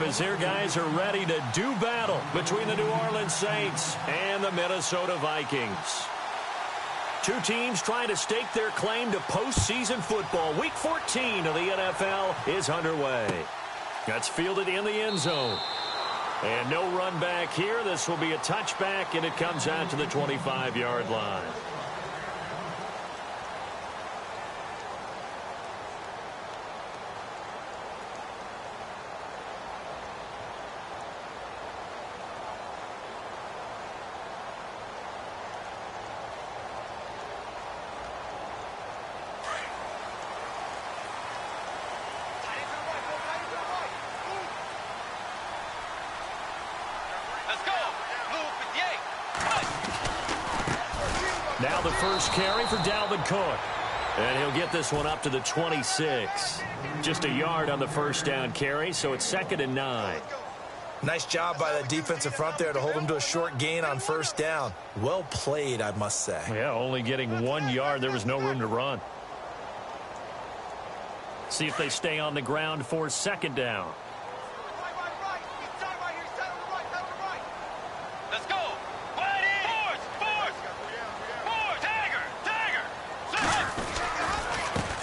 as their guys are ready to do battle between the New Orleans Saints and the Minnesota Vikings. Two teams trying to stake their claim to postseason football. Week 14 of the NFL is underway. That's fielded in the end zone. And no run back here. This will be a touchback, and it comes out to the 25-yard line. Now the first carry for Dalvin Cook. And he'll get this one up to the 26. Just a yard on the first down carry, so it's 2nd and 9. Nice job by the defensive front there to hold him to a short gain on first down. Well played, I must say. Yeah, only getting 1 yard. There was no room to run. See if they stay on the ground for 2nd down.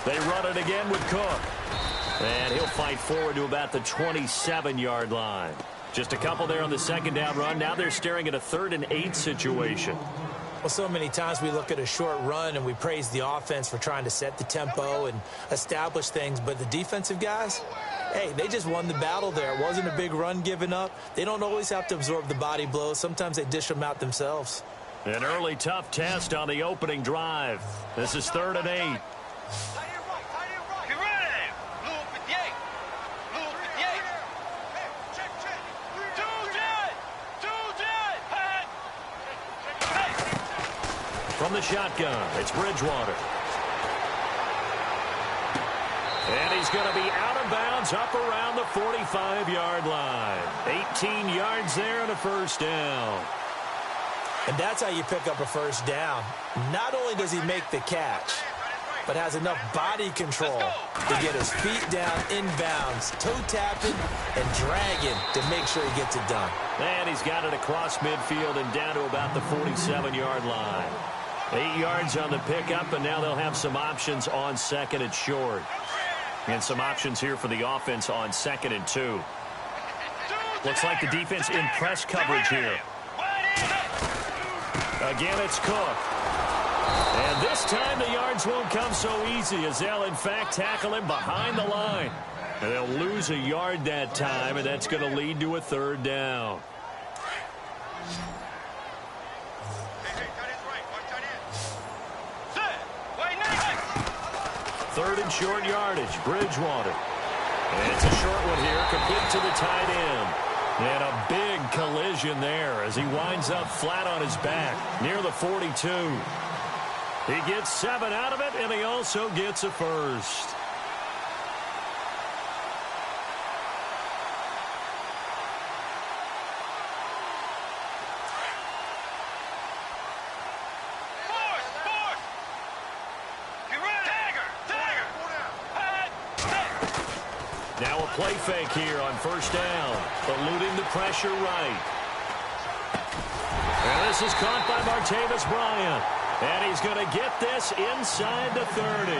They run it again with Cook. And he'll fight forward to about the 27-yard line. Just a couple there on the 2nd down run. Now they're staring at a 3rd and 8 situation. Well, so many times we look at a short run and we praise the offense for trying to set the tempo and establish things. But the defensive guys, hey, they just won the battle there. It wasn't a big run given up. They don't always have to absorb the body blows. Sometimes they dish them out themselves. An early tough test on the opening drive. This is 3rd and 8. From the shotgun, it's Bridgewater. And he's going to be out of bounds up around the 45-yard line. 18 yards there and a first down. And that's how you pick up a first down. Not only does he make the catch, but has enough body control to get his feet down inbounds, toe tapping and dragging to make sure he gets it done. And he's got it across midfield and down to about the 47-yard line. 8 yards on the pickup, and now they'll have some options on 2nd and short. And some options here for the offense on 2nd and 2. Looks like the defense in press coverage here. Again, it's Cook. And this time the yards won't come so easy as they'll, in fact, tackle him behind the line. And they'll lose a yard that time, and that's going to lead to a 3rd down. 3rd and short yardage, Bridgewater. And it's a short one here, complete to the tight end. And a big collision there as he winds up flat on his back near the 42. He gets 7 out of it, and he also gets a first. Now a play fake here on first down, eluding the pressure right. And this is caught by Martavis Bryant. And he's going to get this inside the 30.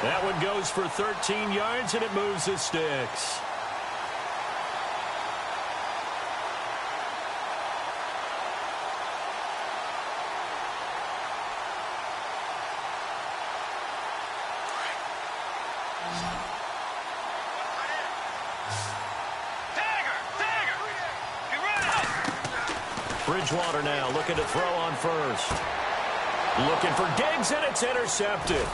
That one goes for 13 yards, and it moves the sticks. Bridgewater now looking to throw on first. Looking for Diggs, and it's intercepted.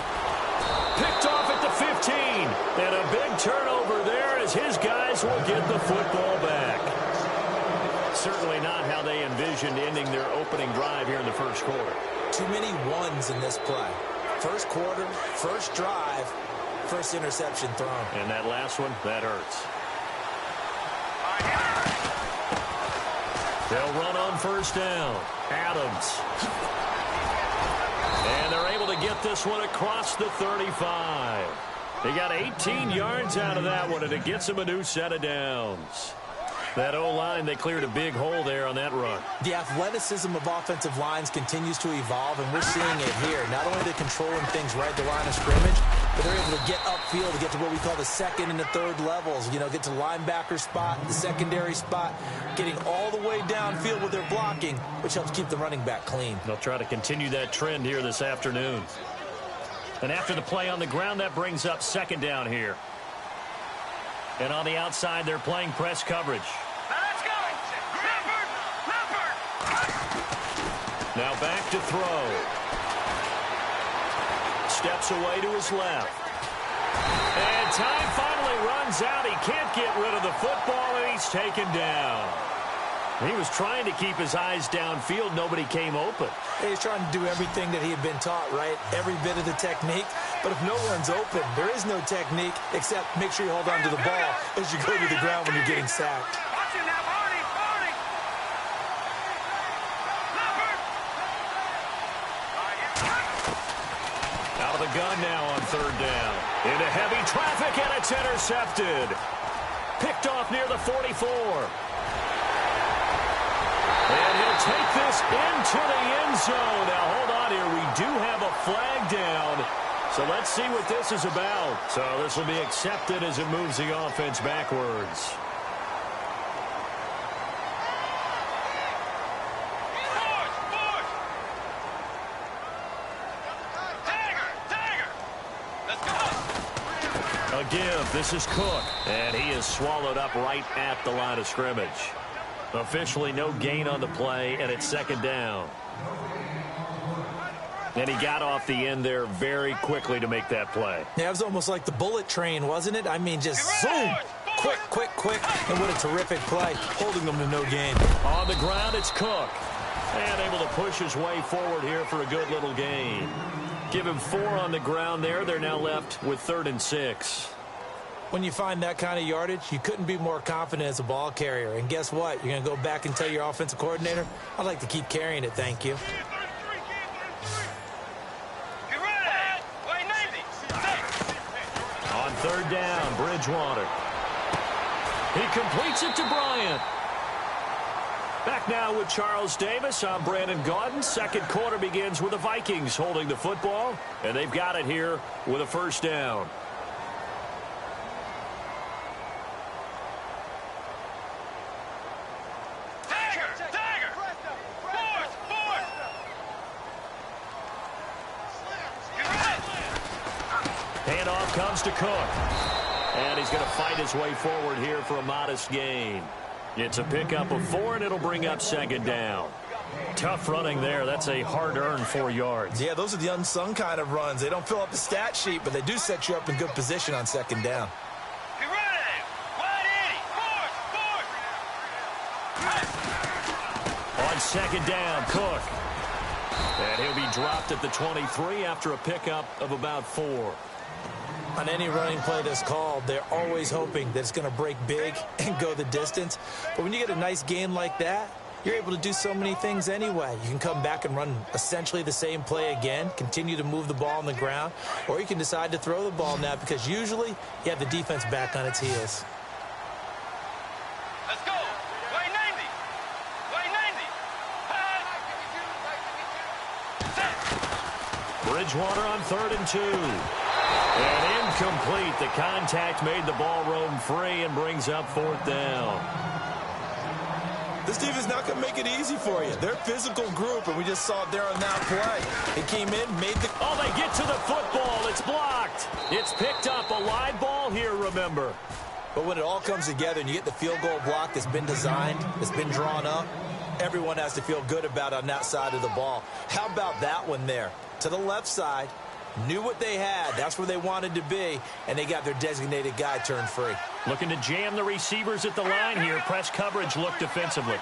Picked off at the 15. And a big turnover there as his guys will get the football back. Certainly not how they envisioned ending their opening drive here in the first quarter. Too many ones in this play. First quarter, first drive, first interception thrown. And that last one, that hurts. They'll run on first down. Adams. And they're able to get this one across the 35. He got 18 yards out of that one, and it gets him a new set of downs. That O-line, they cleared a big hole there on that run. The athleticism of offensive lines continues to evolve, and we're seeing it here. Not only are they controlling things right at the line of scrimmage, but they're able to get upfield to get to what we call the second and the third levels. You know, get to linebacker spot, the secondary spot, getting all the way downfield with their blocking, which helps keep the running back clean. They'll try to continue that trend here this afternoon. And after the play on the ground, that brings up second down here. And on the outside, they're playing press coverage. Now back to throw. Steps away to his left. And time finally runs out. He can't get rid of the football, and he's taken down. He was trying to keep his eyes downfield. Nobody came open. He's trying to do everything that he had been taught, right? Every bit of the technique. But if no one's open, there is no technique except make sure you hold on to the ball as you go to the ground when you're getting sacked. Out of the gun now on third down. Into heavy traffic, and it's intercepted. Picked off near the 44. And he'll take this into the end zone. Now, hold on here. We do have a flag down. So let's see what this is about. So this will be accepted as it moves the offense backwards. A give. This is Cook. And he is swallowed up right at the line of scrimmage. Officially no gain on the play, and it's second down. And he got off the end there very quickly to make that play. Yeah, it was almost like the bullet train, wasn't it? I mean, just zoom. Quick, quick, quick. And what a terrific play, holding them to no gain. On the ground, it's Cook. And able to push his way forward here for a good little gain. Give him 4 on the ground there. They're now left with 3rd and 6. When you find that kind of yardage, you couldn't be more confident as a ball carrier. And guess what? You're going to go back and tell your offensive coordinator, I'd like to keep carrying it, thank you. On third down, Bridgewater. He completes it to Bryant. Back now with Charles Davis. I'm Brandon Gaudin. Second quarter begins with the Vikings holding the football, and they've got it here with a first down. Handoff comes to Cook. And he's going to fight his way forward here for a modest gain. It's a pickup of 4, and it'll bring up second down. Tough running there. That's a hard-earned 4 yards. Yeah, those are the unsung kind of runs. They don't fill up the stat sheet, but they do set you up in good position on second down. On second down, Cook. And he'll be dropped at the 23 after a pickup of about 4. On any running play that's called, they're always hoping that it's going to break big and go the distance. But when you get a nice gain like that, you're able to do so many things anyway. You can come back and run essentially the same play again, continue to move the ball on the ground, or you can decide to throw the ball now because usually you have the defense back on its heels. Let's go. Way 90. Way 90. Bridgewater on 3rd and 2. And incomplete. The contact made the ball roam free and brings up 4th down. This defense not going to make it easy for you. They're a physical group, and we just saw it there on that play. It came in, made the... Oh, they get to the football. It's blocked. It's picked up. A live ball here, remember. But when it all comes together and you get the field goal block that's been designed, that's been drawn up, everyone has to feel good about it on that side of the ball. How about that one there? To the left side. Knew what they had. That's where they wanted to be, and they got their designated guy turned free. Looking to jam the receivers at the line here. Press coverage look defensively.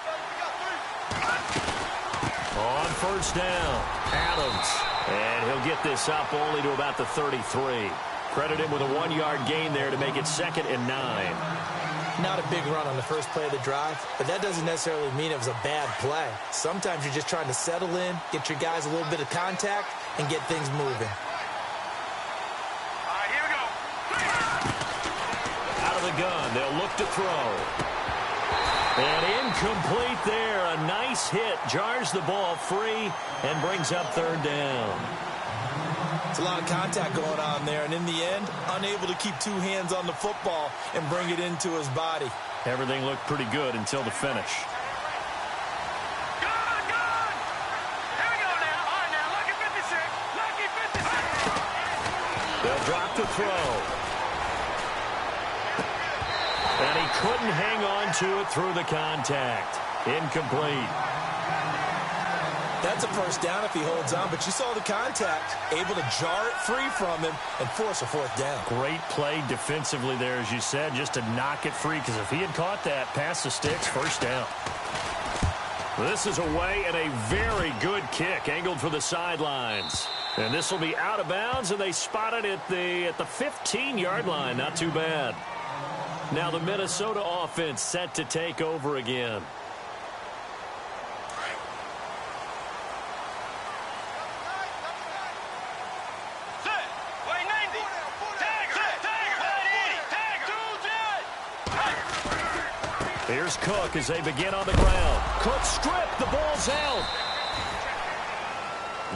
On first down, Adams. And he'll get this up only to about the 33. Credit him with a 1-yard gain there to make it 2nd and 9. Not a big run on the first play of the drive, but that doesn't necessarily mean it was a bad play. Sometimes you're just trying to settle in, get your guys a little bit of contact, and get things moving. All right, here we go. gun. They'll look to throw. And incomplete there. A nice hit. Jars the ball free and brings up third down. It's a lot of contact going on there, and in the end, unable to keep two hands on the football and bring it into his body. Everything looked pretty good until the finish. Good, good. Here we go now. All right, now, lucky 56. Lucky 56. They'll drop the throw. And he couldn't hang on to it through the contact. Incomplete. That's a first down if he holds on, but you saw the contact, able to jar it free from him and force a fourth down. Great play defensively there, as you said, just to knock it free, because if he had caught that, past the sticks, first down. This is away and a very good kick, angled for the sidelines. And this will be out of bounds, and they spot it at the 15-yard line. Not too bad. Now the Minnesota offense set to take over again. Here's Cook as they begin on the ground. Cook stripped. The ball's out.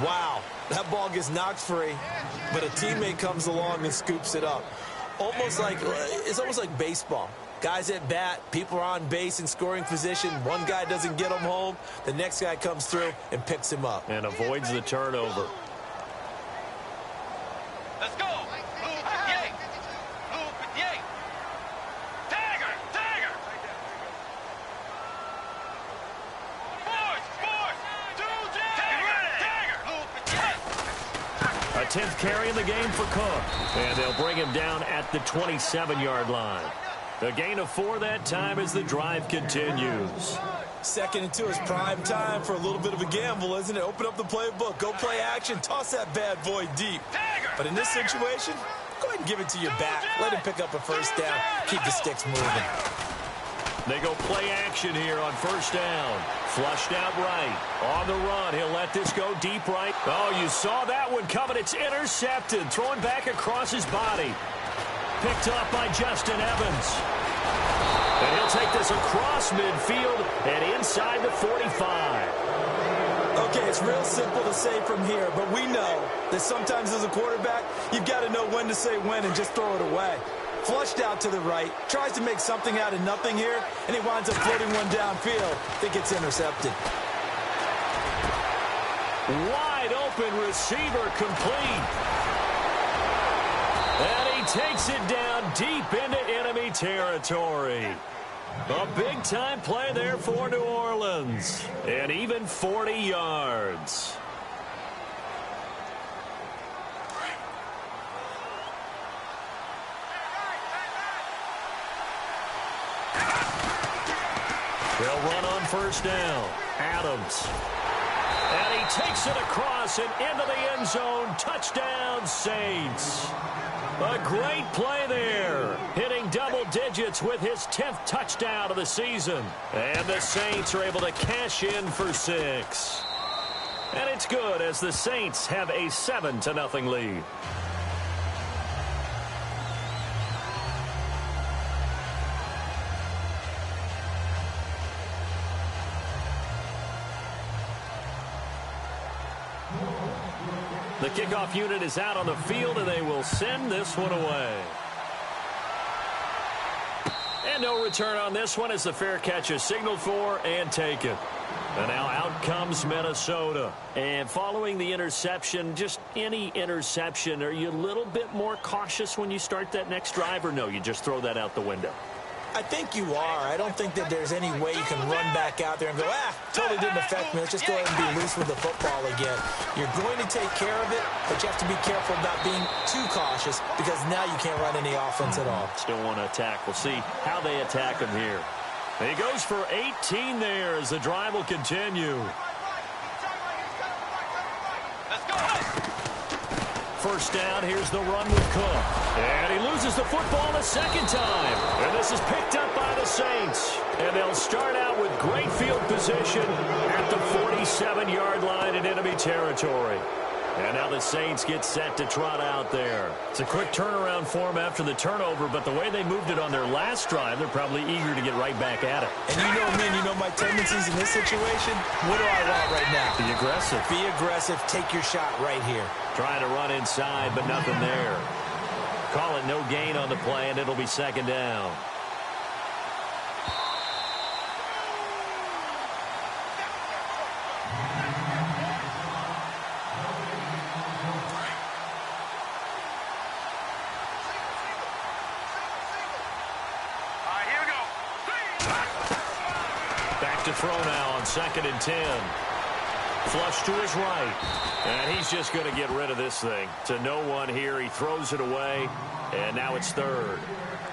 Wow, that ball gets knocked free, but a teammate comes along and scoops it up. It's almost like baseball. Guys at bat, people are on base in scoring position. One guy doesn't get him home. The next guy comes through and picks him up. And avoids the turnover. Let's go. Blue 58. Blue 58. Tagger. Tagger. Force. 2 Tagger. Blue 58. A 10th carry in the game for Cook. And they'll bring him down at the 27-yard line. A gain of 4 that time as the drive continues. Second and 2 is prime time for a little bit of a gamble, isn't it? Open up the playbook, go play action, toss that bad boy deep. But in this situation, go ahead and give it to your back. Let him pick up a first down. Keep the sticks moving. They go play action here on first down. Flushed out right. On the run, he'll let this go deep right. Oh, you saw that one coming. It's intercepted. Thrown back across his body. Picked up by Justin Evans. And he'll take this across midfield and inside the 45. Okay, it's real simple to say from here, but we know that sometimes as a quarterback, you've got to know when to say when and just throw it away. Flushed out to the right, tries to make something out of nothing here, and he winds up floating one downfield. I think it's intercepted. Wide open receiver complete. And he takes it down deep into enemy territory. A big-time play there for New Orleans. And even 40 yards. They'll run on first down. Adams. And he takes it across and into the end zone. Touchdown, Saints. A great play there. Hitting double digits with his 10th touchdown of the season. And the Saints are able to cash in for 6. And it's good as the Saints have a 7-0 lead. The kickoff unit is out on the field, and they will send this one away. And no return on this one as the fair catch is signaled for and taken. And now out comes Minnesota. And following the interception, just any interception, are you a little bit more cautious when you start that next drive, or no, you just throw that out the window? I think you are. I don't think that there's any way you can run back out there and go, totally didn't affect me. Let's just go ahead and be loose with the football again. You're going to take care of it, but you have to be careful about being too cautious because now you can't run any offense at all. Still want to attack. We'll see how they attack him here. He goes for 18 there as the drive will continue. Let's go. First down, here's the run with Cook. And he loses the football the second time. And this is picked up by the Saints. And they'll start out with great field position at the 47-yard line in enemy territory. And now the Saints get set to trot out there. It's a quick turnaround for them after the turnover, but the way they moved it on their last drive, they're probably eager to get right back at it. And you know me, and you know my tendencies in this situation. What do I want right now? Be aggressive. Be aggressive. Take your shot right here. Trying to run inside, but nothing there. Call it no gain on the play, and it'll be second down. To throw now on 2nd and 10. Flush to his right. And he's just going to get rid of this thing. To no one here. He throws it away. And now it's 3rd.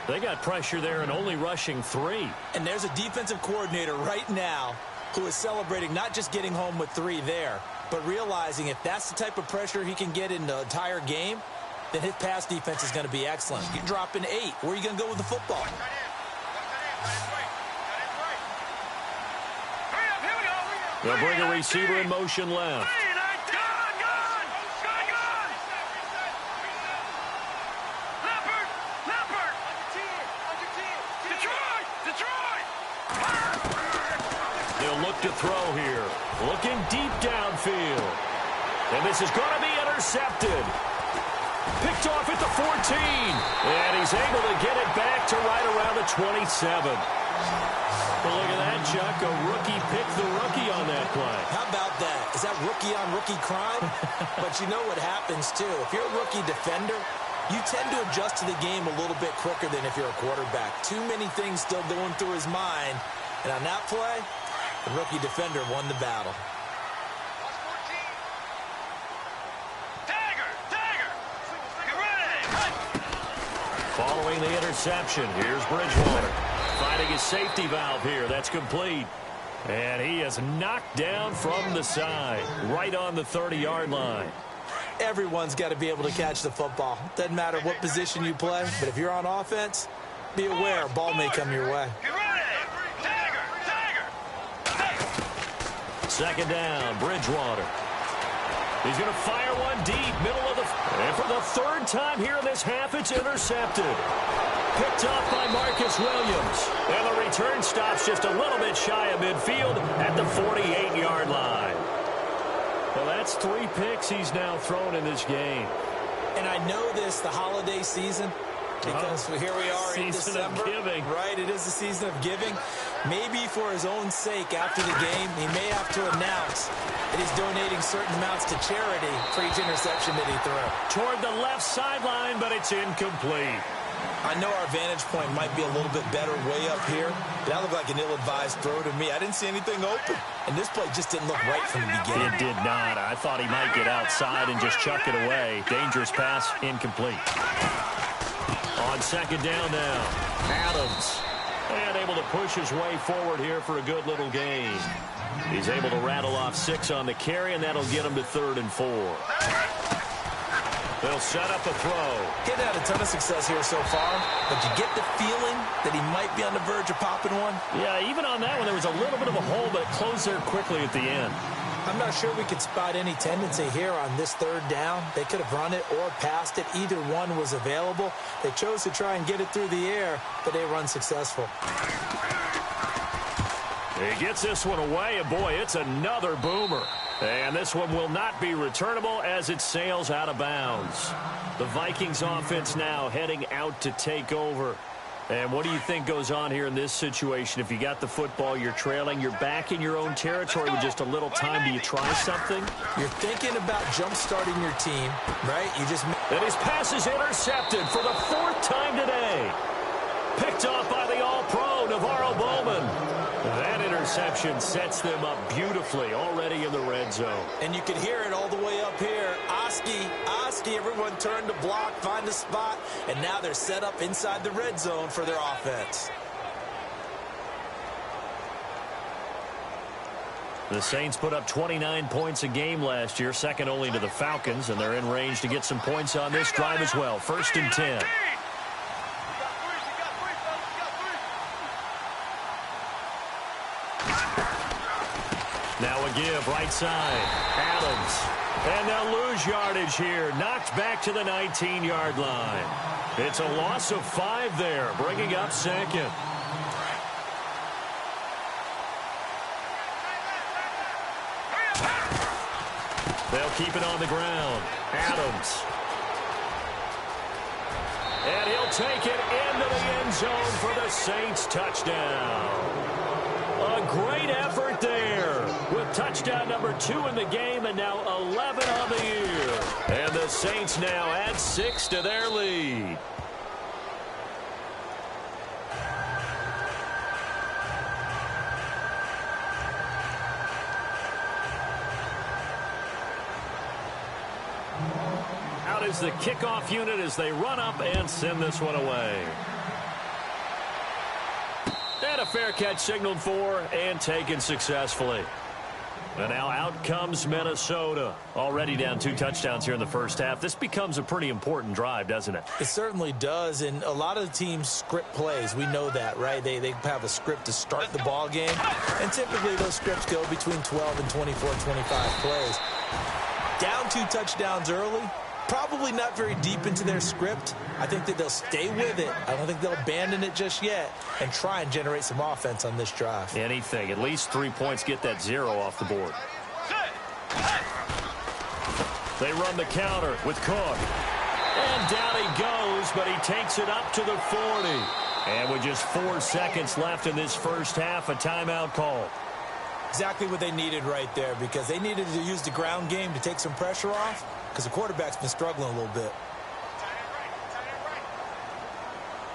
They got pressure there and only rushing 3. And there's a defensive coordinator right now who is celebrating not just getting home with 3 there, but realizing if that's the type of pressure he can get in the entire game, then his pass defense is going to be excellent. You're dropping 8. Where are you going to go with the football? They'll bring a receiver in motion left. They'll look to throw here. Looking deep downfield. And this is going to be intercepted. Picked off at the 14. And he's able to get it back to right around the 27. Well, look at that, Chuck. A rookie picked the rookie on that play. How about that? Is that rookie-on-rookie crime? But you know what happens, too. If you're a rookie defender, you tend to adjust to the game a little bit quicker than if you're a quarterback. Too many things still going through his mind. And on that play, the rookie defender won the battle. Following the interception, here's Bridgewater. Finding his safety valve here. That's complete. And he is knocked down from the side, right on the 30-yard line. Everyone's got to be able to catch the football. Doesn't matter what position you play, but if you're on offense, be aware, ball may come your way. Second down, Bridgewater. He's going to fire one deep, middle of the... And for the 3rd time here in this half, it's intercepted. Picked off by Marcus Williams. And the return stops just a little bit shy of midfield at the 48-yard line. Well, that's 3 picks he's now thrown in this game. And I know this, the holiday season, because here we are in December. Season of giving. Right, it is the season of giving. Maybe for his own sake after the game, he may have to announce that he's donating certain amounts to charity for each interception that he threw. Toward the left sideline, but it's incomplete. I know our vantage point might be a little bit better way up here, but that looked like an ill-advised throw to me. I didn't see anything open, and this play just didn't look right from the beginning. It did not. I thought he might get outside and just chuck it away. Dangerous pass, incomplete. On second down now, Adams. And able to push his way forward here for a good little gain. He's able to rattle off 6 on the carry, and that'll get him to 3rd and 4. They'll set up a throw. He's had a ton of success here so far, but you get the feeling that he might be on the verge of popping one. Yeah, even on that one, there was a little bit of a hole, but it closed there quickly at the end. I'm not sure we could spot any tendency here on this 3rd down. They could have run it or passed it. Either one was available. They chose to try and get it through the air, but they were unsuccessful. He gets this one away, and boy, it's another boomer. And this one will not be returnable as it sails out of bounds. The Vikings offense now heading out to take over. And what do you think goes on here in this situation? If you got the football, you're trailing, you're back in your own territory with just a little time. Do you try something? You're thinking about jump-starting your team, right? And his pass is intercepted for the 4th time today. Picked off by the All-Pro, Navarro Bowman. That interception sets them up beautifully already in the red zone. And you can hear it all the way up here. Oski, everyone turned to block, find a spot, and now they're set up inside the red zone for their offense. The Saints put up 29 points a game last year, second only to the Falcons, and they're in range to get some points on this drive as well. 1st and 10. Now give right side. Adams. And they'll lose yardage here. Knocked back to the 19-yard line. It's a loss of 5 there, bringing up second. They'll keep it on the ground. Adams. And he'll take it into the end zone for the Saints touchdown. A great effort there with touchdown number 2 in the game and now 11 on the year. And the Saints now add 6 to their lead. Out is the kickoff unit as they run up and send this one away. And a fair catch signaled for and taken successfully. And now out comes Minnesota. Already down 2 touchdowns here in the first half. This becomes a pretty important drive, doesn't it? It certainly does, and a lot of the teams script plays. We know that, right? They have a script to start the ball game, and typically those scripts go between 12 and 24, 25 plays. Down 2 touchdowns early, probably not very deep into their script. I think that they'll stay with it. I don't think they'll abandon it just yet and try and generate some offense on this drive. Anything. At least 3 points, get that 0 off the board. They run the counter with Cook. And down he goes, but he takes it up to the 40. And with just 4 seconds left in this first half, a timeout call. Exactly what they needed right there, because they needed to use the ground game to take some pressure off, because the quarterback's been struggling a little bit.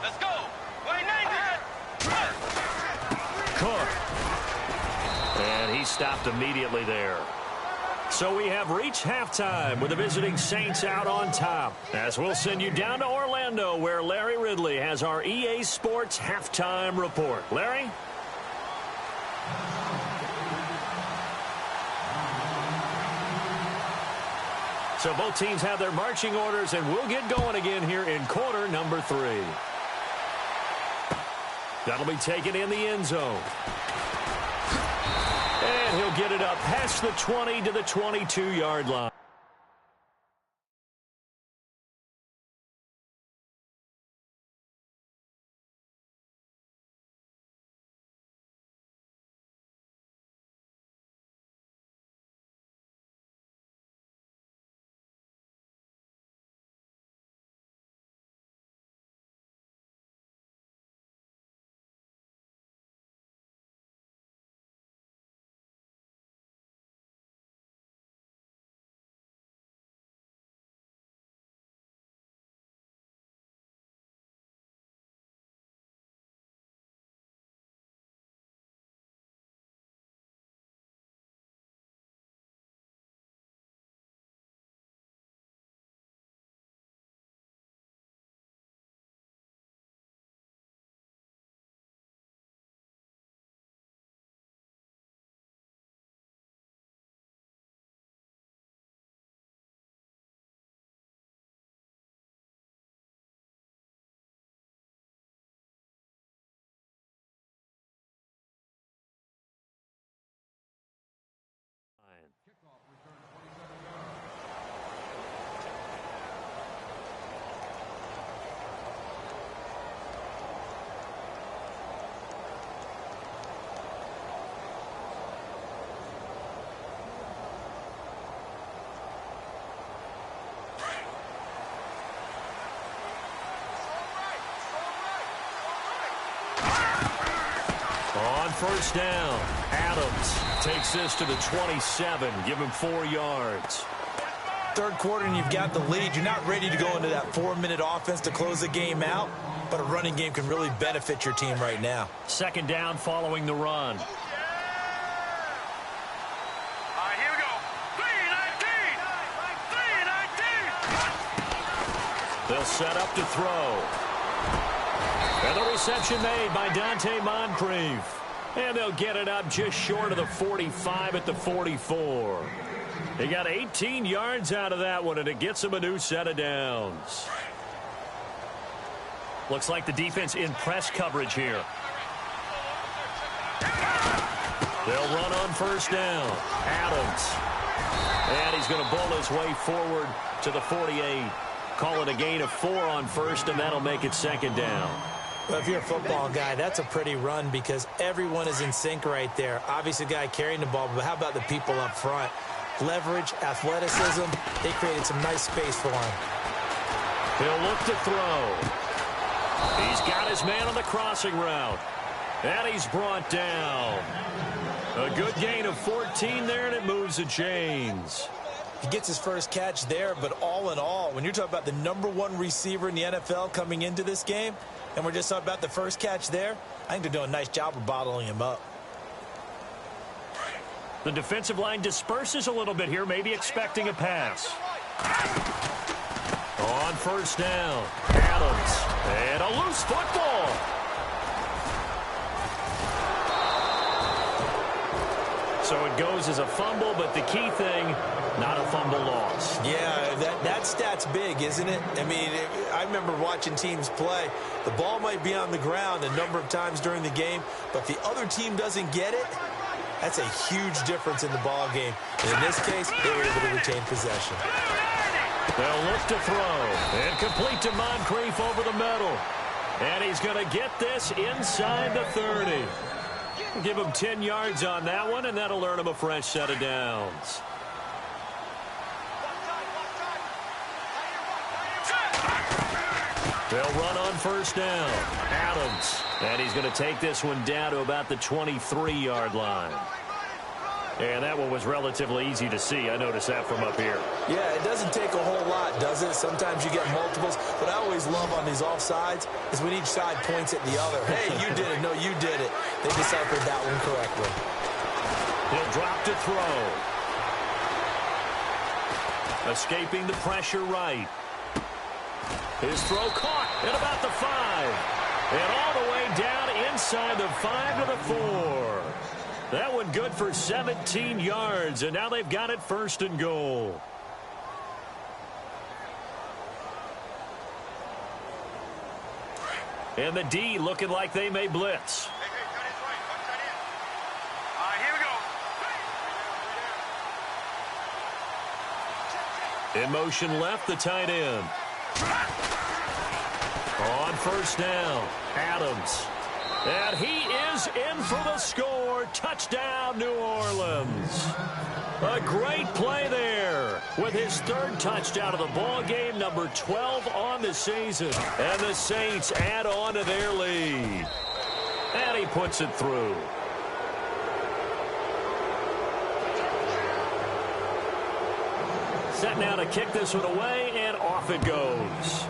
Let's go. Wait, 90. Cook. And he stopped immediately there. So we have reached halftime with the visiting Saints out on top. As we'll send you down to Orlando, where Larry Ridley has our EA Sports halftime report. Larry? So both teams have their marching orders, and we'll get going again here in quarter number 3. That'll be taken in the end zone. And he'll get it up past the 20 to the 22-yard line. On first down, Adams takes this to the 27, give him 4 yards. Third quarter and you've got the lead. You're not ready to go into that 4-minute offense to close the game out, but a running game can really benefit your team right now. Second down following the run. All right, here we go. 3-19. They'll set up to throw. And the reception made by Dante Moncrief. And they'll get it up just short of the 45 at the 44. They got 18 yards out of that one, and it gets them a new set of downs. Looks like the defense in press coverage here. They'll run on first down. Adams. And he's going to bowl his way forward to the 48. Call it a gain of 4 on first, and that'll make it second down. Well, if you're a football guy, that's a pretty run because everyone is in sync right there. Obviously, the guy carrying the ball, but how about the people up front? Leverage, athleticism, they created some nice space for him. He'll look to throw. He's got his man on the crossing route. And he's brought down. A good gain of 14 there, and it moves the chains. He gets his first catch there, but all in all, when you're talking about the #1 receiver in the NFL coming into this game, and we're just talking about the first catch there, I think they're doing a nice job of bottling him up. The defensive line disperses a little bit here, maybe expecting a pass. On first down, Adams. And a loose football. So it goes as a fumble, but the key thing, not a fumble loss. Yeah, that stat's big, isn't it? I mean, I remember watching teams play. The ball might be on the ground a number of times during the game, but if the other team doesn't get it, that's a huge difference in the ball game. And in this case, they were able to retain possession. They'll look to throw. And complete to Moncrief over the middle. And he's going to get this inside the 30. Give him 10 yards on that one, and that'll earn him a fresh set of downs. They'll run on first down. Adams. And he's going to take this one down to about the 23-yard line. And that one was relatively easy to see. I noticed that from up here. Yeah, it doesn't take a whole lot, does it? Sometimes you get multiples. What I always love on these offsides is when each side points at the other. Hey, you did it. No, you did it. They deciphered that one correctly. He'll drop to throw. Escaping the pressure right. His throw caught at about the 5. And all the way down inside the 5 to the 4. That one good for 17 yards, and now they've got it first and goal. And the D looking like they may blitz. Here we go. In motion left, the tight end. On first down, Adams. And he is in for the score. Touchdown, New Orleans. A great play there with his 3rd touchdown of the ball game, number 12 on the season. And the Saints add on to their lead. And he puts it through. Set now to kick this one away, and off it goes.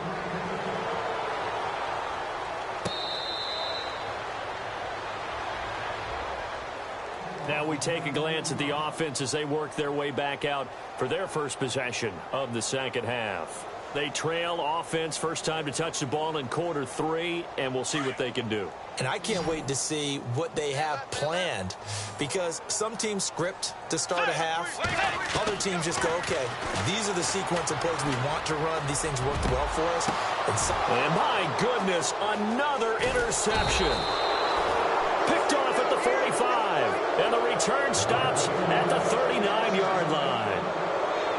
Now we take a glance at the offense as they work their way back out for their first possession of the second half. They trail offense first time to touch the ball in quarter 3, and we'll see what they can do. And I can't wait to see what they have planned because some teams script to start a half. Other teams just go, okay, these are the sequence of plays we want to run. These things worked well for us. And my goodness, another interception. Picked off at the 45, and the return stops at the 39-yard line.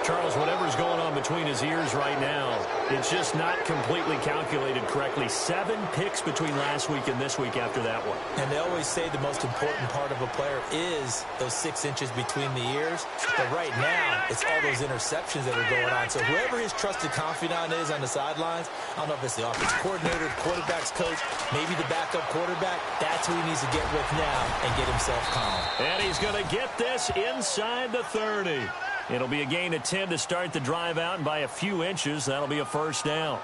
Charles, whatever's going on between his ears right now, it's just not completely calculated correctly. 7 picks between last week and this week after that one. And they always say the most important part of a player is those 6 inches between the ears. But right now, it's all those interceptions that are going on. So whoever his trusted confidant is on the sidelines, I don't know if it's the offense coordinator, the quarterback's coach, maybe the backup quarterback, that's who he needs to get with now and get himself calm. And he's going to get this inside the 30. It'll be a gain of 10 to start the drive out, and by a few inches, that'll be a first down.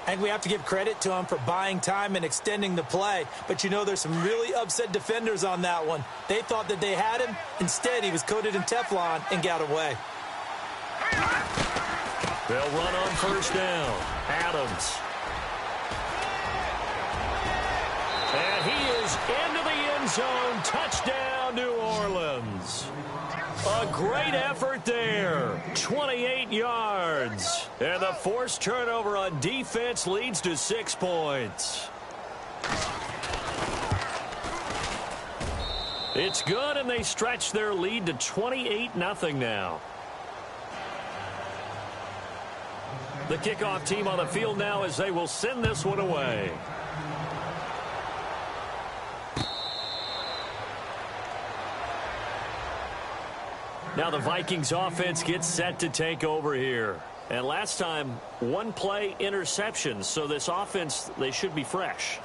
And we have to give credit to him for buying time and extending the play. But, you know, there's some really upset defenders on that one. They thought that they had him. Instead, he was coated in Teflon and got away. They'll run on first down. Adams. And he is into the end zone. Touchdown, New Orleans. A great effort there. 28 yards. And the forced turnover on defense leads to 6 points. It's good, and they stretch their lead to 28-0 now. The kickoff team on the field now as they will send this one away. Now the Vikings offense gets set to take over here. And last time, one-play interceptions, so this offense, they should be fresh.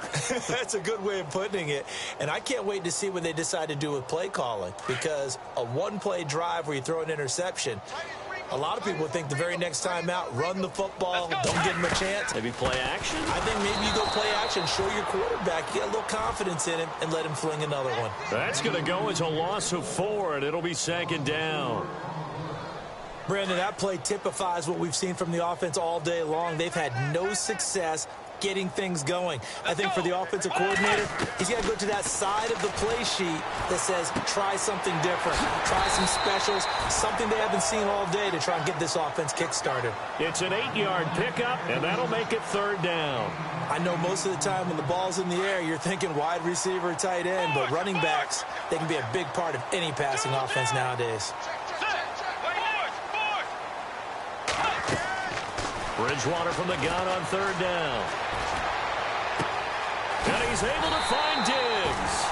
That's a good way of putting it. And I can't wait to see what they decide to do with play calling, because a one-play drive where you throw an interception, a lot of people think the very next time out, run the football, don't give them a chance. Maybe play action? I think maybe you go play action, show your quarterback, get a little confidence in him, and let him fling another one. That's going to go as a loss of 4, and it'll be second down. Brandon, that play typifies what we've seen from the offense all day long. They've had no success getting things going. I think for the offensive coordinator, he's got to go to that side of the play sheet that says try something different, try some specials, something they haven't seen all day to try and get this offense kick-started. It's an 8-yard pickup, and that'll make it third down. I know most of the time when the ball's in the air, you're thinking wide receiver, tight end, but running backs, they can be a big part of any passing offense nowadays. Bridgewater from the gun on third down. And he's able to find Diggs.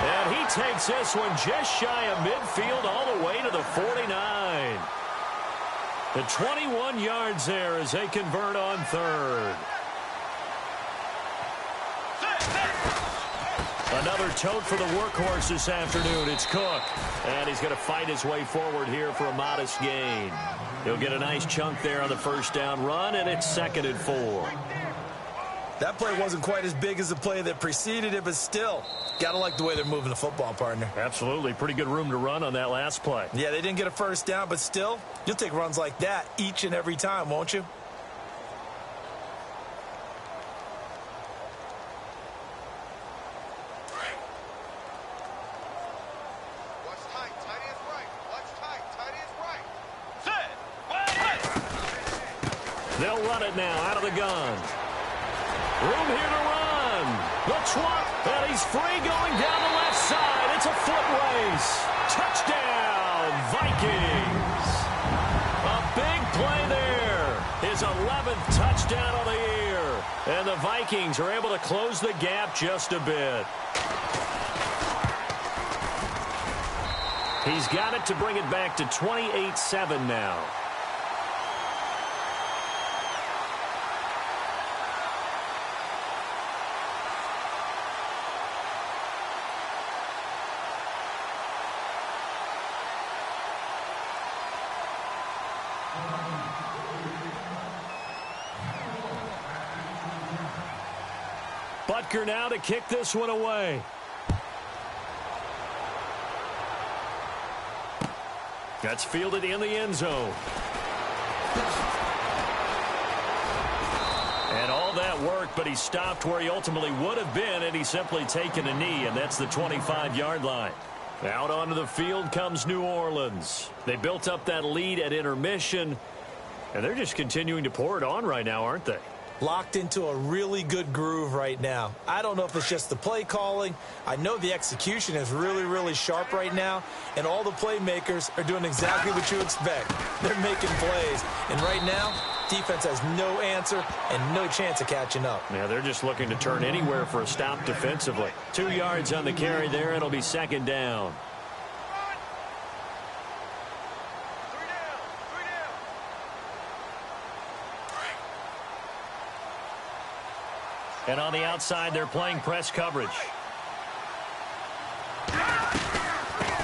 And he takes this one just shy of midfield all the way to the 49. The 21 yards there as they convert on third. Another tote for the workhorse this afternoon. It's Cook. And he's going to fight his way forward here for a modest gain. He'll get a nice chunk there on the first down run, and it's 2nd and 4. That play wasn't quite as big as the play that preceded it, but still, got to like the way they're moving the football, partner. Absolutely. Pretty good room to run on that last play. Yeah, they didn't get a first down, but still, you'll take runs like that each and every time, won't you? They'll run it now out of the gun. Room here to run. The trot, and he's free going down the left side. It's a foot race. Touchdown, Vikings. A big play there. His 11th touchdown of the year. And the Vikings are able to close the gap just a bit. He's got it to bring it back to 28-7 now. Butker now to kick this one away. That's fielded in the end zone. And all that work, but he stopped where he ultimately would have been, and he's simply taken a knee, and that's the 25-yard line. Out onto the field comes New Orleans. They built up that lead at intermission, and they're just continuing to pour it on right now, aren't they? Locked into a really good groove right now. I don't know if it's just the play calling. I know the execution is really, really sharp right now, and all the playmakers are doing exactly what you expect. They're making plays, and right now, defense has no answer and no chance of catching up. Yeah, they're just looking to turn anywhere for a stop defensively. 2 yards on the carry there. It'll be second down. And on the outside, they're playing press coverage.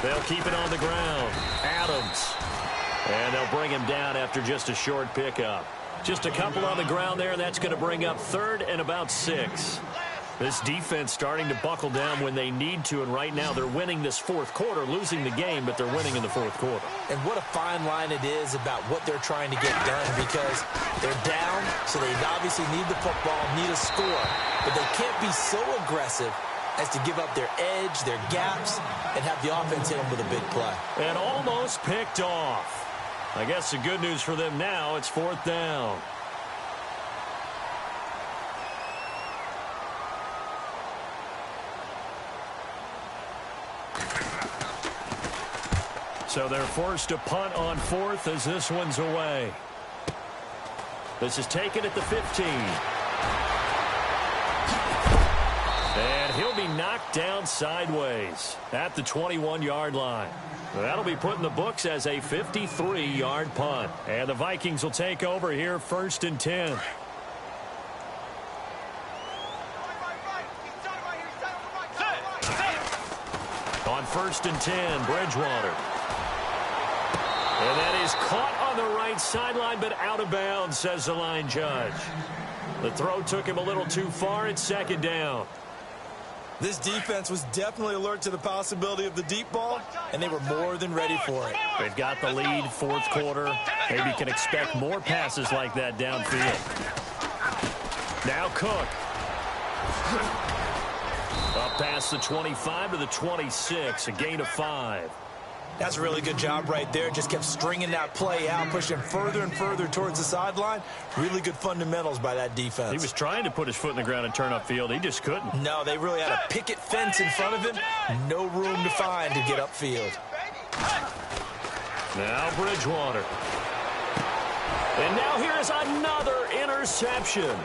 They'll keep it on the ground. Adams. And they'll bring him down after just a short pickup. Just a couple on the ground there, and that's going to bring up 3rd and about 6. This defense starting to buckle down when they need to, and right now they're winning this 4th quarter, losing the game, but they're winning in the 4th quarter. And what a fine line it is about what they're trying to get done, because they're down, so they obviously need the football, need a score, but they can't be so aggressive as to give up their edge, their gaps, and have the offense hit them with a big play. And almost picked off. I guess the good news for them now, it's 4th down. So they're forced to punt on 4th as this one's away. This is taken at the 15. And he'll be knocked down sideways at the 21-yard line. That'll be put in the books as a 53-yard punt. And the Vikings will take over here 1st and 10. On 1st and 10, Bridgewater. And that is caught on the right sideline, but out of bounds, says the line judge. The throw took him a little too far. It's 2nd down. This defense was definitely alert to the possibility of the deep ball, and they were more than ready for it. They've got the lead, 4th quarter. Maybe can expect more passes like that downfield. Now Cook. Up past the 25 to the 26, a gain of 5. That's a really good job right there. Just kept stringing that play out, pushing further and further towards the sideline. Really good fundamentals by that defense. He was trying to put his foot in the ground and turn upfield. He just couldn't. No, they really had a picket fence in front of him. No room to find to get upfield. Now Bridgewater. And now here is another interception.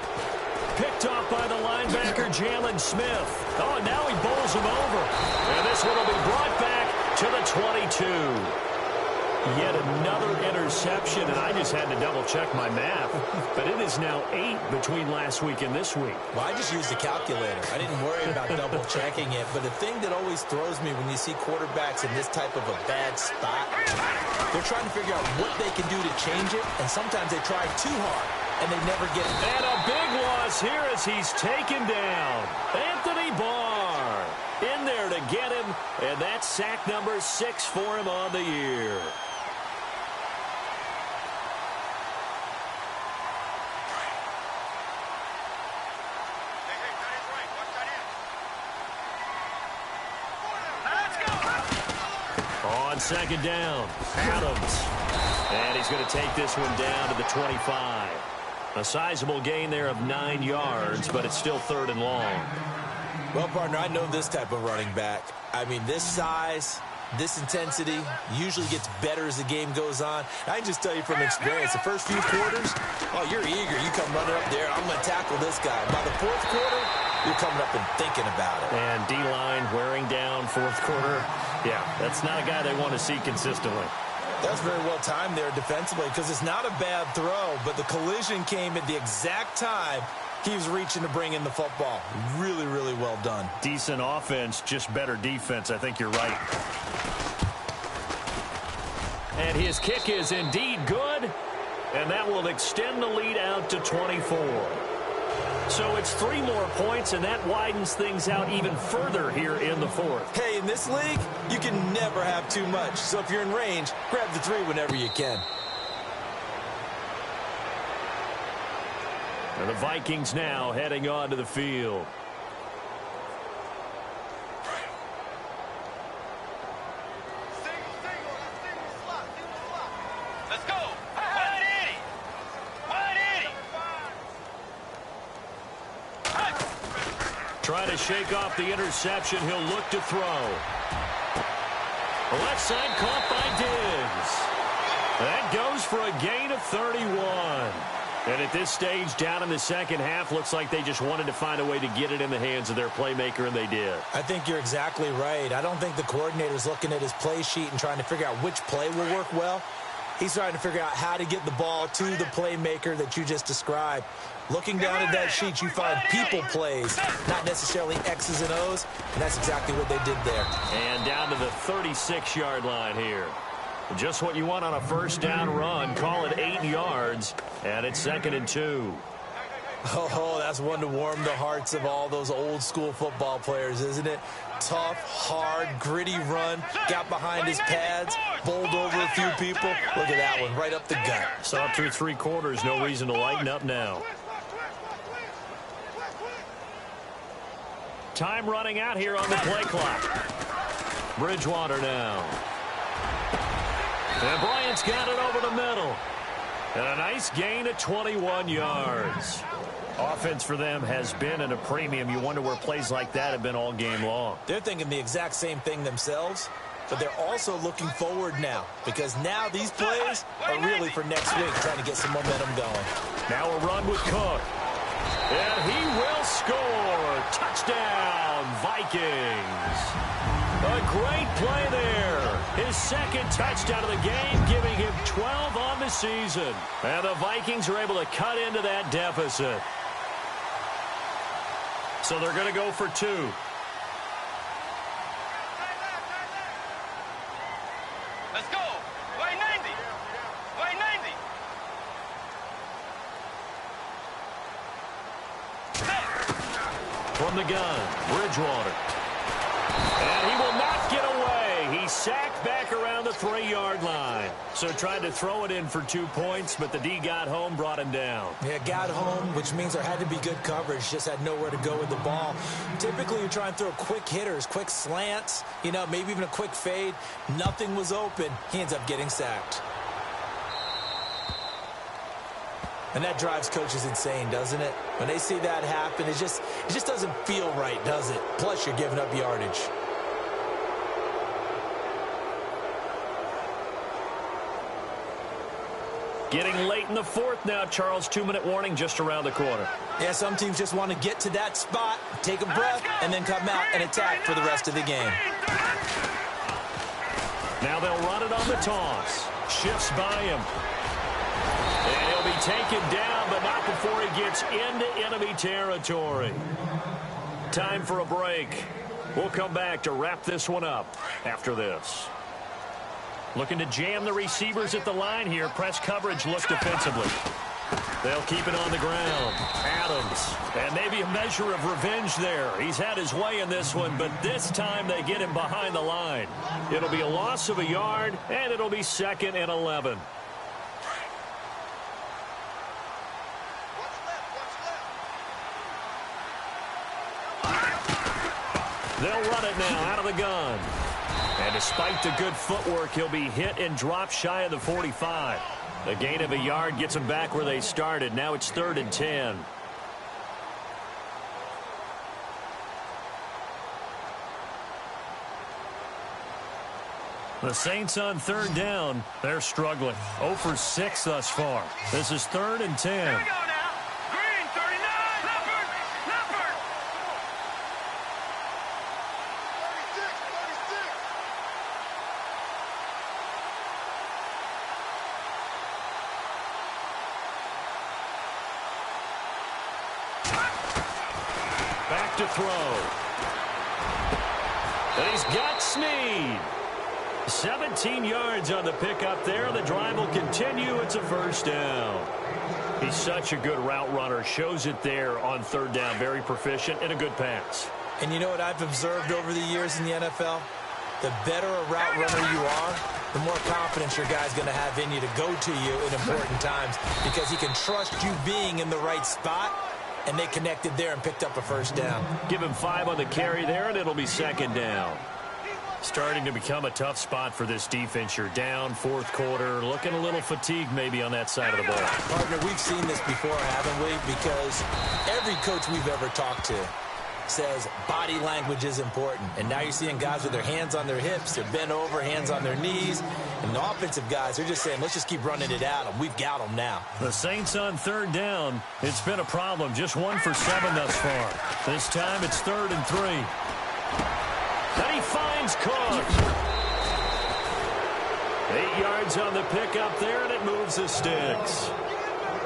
Picked off by the linebacker, Jalen Smith. Oh, and now he bowls him over. And this one will be brought back to the 22. Yet another interception, and I just had to double-check my math. But it is now 8 between last week and this week. Well, I just used the calculator. I didn't worry about double-checking it. But the thing that always throws me when you see quarterbacks in this type of a bad spot, they're trying to figure out what they can do to change it, and sometimes they try too hard, and they never get it. And a big loss here as he's taken down. Anthony Barr in there to get him, and that's sack number 6 for him on the year. On 2nd down, Adams. And he's going to take this one down to the 25. A sizable gain there of 9 yards, but it's still 3rd and long. Well, partner, I know this type of running back. I mean, this size, this intensity usually gets better as the game goes on. I can just tell you from experience, the first few quarters, oh, you're eager. You come running up there, I'm going to tackle this guy. By the 4th quarter, you're coming up and thinking about it. And D-line wearing down 4th quarter. Yeah, that's not a guy they want to see consistently. That's very well timed there defensively because it's not a bad throw, but the collision came at the exact time he was reaching to bring in the football. Really, really well done. Decent offense, just better defense. I think you're right. And his kick is indeed good, and that will extend the lead out to 24. So it's 3 more points, and that widens things out even further here in the 4th. Hey, in this league, you can never have too much. So if you're in range, grab the 3 whenever you can. And the Vikings now heading onto the field. Let's go. Wide Eddie. Wide Eddie. Trying to shake off the interception. He'll look to throw. The left side caught by Diggs. That goes for a gain of 31. And at this stage, down in the second half, looks like they just wanted to find a way to get it in the hands of their playmaker, and they did. I think you're exactly right. I don't think the coordinator's looking at his play sheet and trying to figure out which play will work well. He's trying to figure out how to get the ball to the playmaker that you just described. Looking down at that sheet, you find people plays, not necessarily X's and O's, and that's exactly what they did there. And down to the 36-yard line here. Just what you want on a first down run. Call it 8 yards, and it's 2nd and 2. Oh, that's one to warm the hearts of all those old-school football players, isn't it? Tough, hard, gritty run, got behind his pads, bowled over a few people. Look at that one, right up the gut. Saw through 3 quarters, no reason to lighten up now. Time running out here on the play clock. Bridgewater now. And Bryant's got it over the middle. And a nice gain of 21 yards. Offense for them has been at a premium. You wonder where plays like that have been all game long. They're thinking the exact same thing themselves, but they're also looking forward now because now these plays are really for next week, trying to get some momentum going. Now a run with Cook. And he will score. Touchdown, Vikings. A great play there. His second touchdown of the game, giving him 12 on the season. And the Vikings are able to cut into that deficit. So they're going to go for 2. Let's go. Way 90. Way 90. From the gun, Bridgewater. And he will not get away. He's sacked back around the 3-yard line. So tried to throw it in for 2 points, but the D got home, brought him down. Yeah, got home, which means there had to be good coverage. Just had nowhere to go with the ball. Typically, you're trying to throw quick hitters, quick slants, maybe even a quick fade. Nothing was open. He ends up getting sacked. And that drives coaches insane, doesn't it? When they see that happen, it just doesn't feel right, does it? Plus, you're giving up yardage. Getting late in the 4th now, Charles. 2-minute warning just around the corner. Yeah, some teams just want to get to that spot, take a breath, and then come out and attack for the rest of the game. Now they'll run it on the toss. Shifts by him. And he'll be taken down, but not before he gets into enemy territory. Time for a break. We'll come back to wrap this one up after this. Looking to jam the receivers at the line here. Press coverage looks defensively. They'll keep it on the ground. Adams. And maybe a measure of revenge there. He's had his way in this one, but this time they get him behind the line. It'll be a loss of a yard, and it'll be 2nd and 11. They'll run it now out of the gun. And despite the good footwork, he'll be hit and dropped shy of the 45. The gain of a yard gets them back where they started. Now it's 3rd and 10. The Saints on 3rd down. They're struggling. 0 for 6 thus far. This is 3rd and 10. Here we go now. Green, 39. Leopard. Leopard. 36. Back to throw. And he's got Snead. 17 yards on the pickup there. The drive will continue. It's a 1st down. He's such a good route runner. Shows it there on 3rd down. Very proficient and a good pass. And you know what I've observed over the years in the NFL? The better a route runner you are, the more confidence your guy's going to have in you to go to you in important times because he can trust you being in the right spot, and they connected there and picked up a 1st down. Give him 5 on the carry there, and it'll be 2nd down. Starting to become a tough spot for this defense. You're down 4th quarter, looking a little fatigued maybe on that side of the ball. Partner, we've seen this before, haven't we? Because every coach we've ever talked to says body language is important. And now you're seeing guys with their hands on their hips, they're bent over, hands on their knees. And the offensive guys, they're just saying, let's just keep running it at them. We've got them now. The Saints on 3rd down. It's been a problem. Just 1 for 7 thus far. This time it's 3rd and 3. And he finds Cook. 8 yards on the pickup there, and it moves the sticks.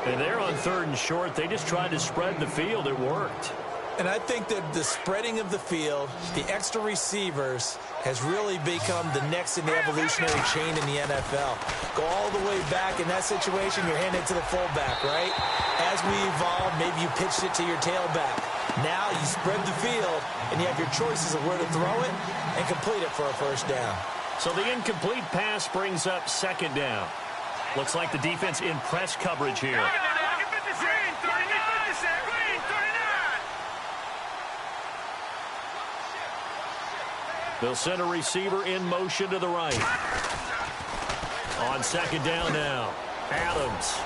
And they're on 3rd and short. They just tried to spread the field. It worked. And I think that the spreading of the field, the extra receivers, has really become the next in the evolutionary chain in the NFL. Go all the way back in that situation, you're handing it to the fullback, right? As we evolve, maybe you pitched it to your tailback. Now you spread the field, and you have your choices of where to throw it and complete it for a 1st down. So the incomplete pass brings up 2nd down. Looks like the defense in press coverage here. Green, 39. Green, 39. They'll send a receiver in motion to the right. On 2nd down now, Adams.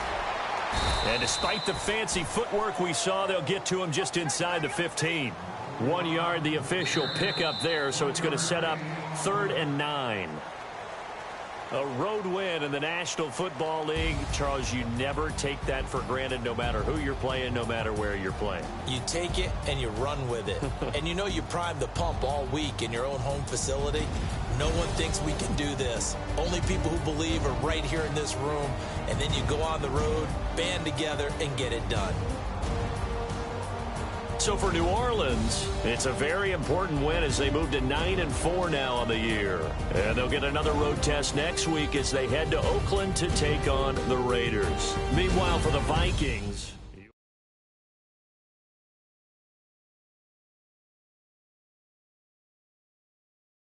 And despite the fancy footwork we saw, they'll get to him just inside the 15. 1 yard, the official pickup there, so it's going to set up 3rd and 9. A road win in the National Football League. Charles, you never take that for granted no matter who you're playing, no matter where you're playing. You take it and you run with it. And you know you primed the pump all week in your own home facility. No one thinks we can do this. Only people who believe are right here in this room. And then you go on the road, band together, and get it done. So for New Orleans, it's a very important win as they move to 9-4 now on the year. And they'll get another road test next week as they head to Oakland to take on the Raiders. Meanwhile, for the Vikings,